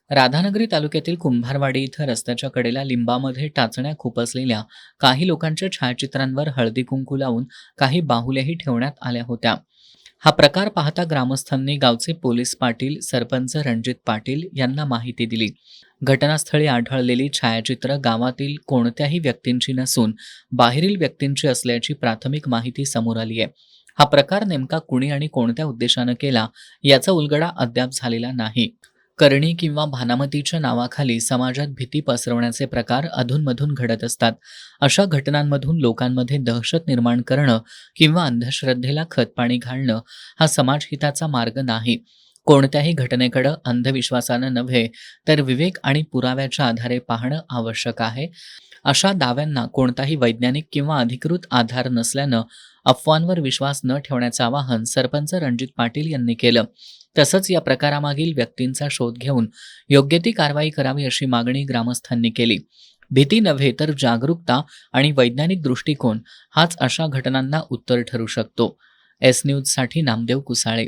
राधानगरी तालुक्यातील कुंभारवाडी इथं रस्त्याच्या कडेला लिंबामध्ये टाचण्या खुपसलेल्या काही लोकांच्या छायाचित्रांवर हळदी कुंकू लावून काही बाहुल्याही ठेवण्यात आल्या होत्या. हा प्रकार पाहता ग्रामस्थांनी गावचे पोलीस पाटील, सरपंच रणजित पाटील यांना माहिती दिली. घटनास्थळी आढळलेली छायाचित्र गावातील कोणत्याही व्यक्तींची नसून बाहेरील व्यक्तींची असल्याची प्राथमिक माहिती समोर आली आहे. हा प्रकार नेमका कुणी आणि कोणत्या उद्देशानं केला याचा उलगडा अद्याप झालेला नाही. करणी किंवा भानामतीच्या नावाखाली समाजात भीती पसरवण्याचे प्रकार अधूनमधून घडत असतात. अशा घटनांमधून लोकांमध्ये दहशत निर्माण करणं किंवा अंधश्रद्धेला खतपाणी घालणं हा समाजहिताचा मार्ग नाही. कोणत्याही घटनेकडे अंधविश्वासानं नव्हे तर विवेक आणि पुराव्याच्या आधारे पाहणं आवश्यक आहे. अशा दाव्यांना कोणताही वैज्ञानिक किंवा अधिकृत आधार नसल्यानं अफवांवर विश्वास न ठेवण्याचं आवाहन सरपंच रणजित पाटील यांनी केलं. तसंच या प्रकारामागील व्यक्तींचा शोध घेऊन योग्य ती कारवाई करावी अशी मागणी ग्रामस्थांनी केली. भीती नव्हे तर जागरूकता आणि वैज्ञानिक दृष्टिकोन हाच अशा घटनांना उत्तर ठरू शकतो. एस न्यूजसाठी नामदेव कुसाळे.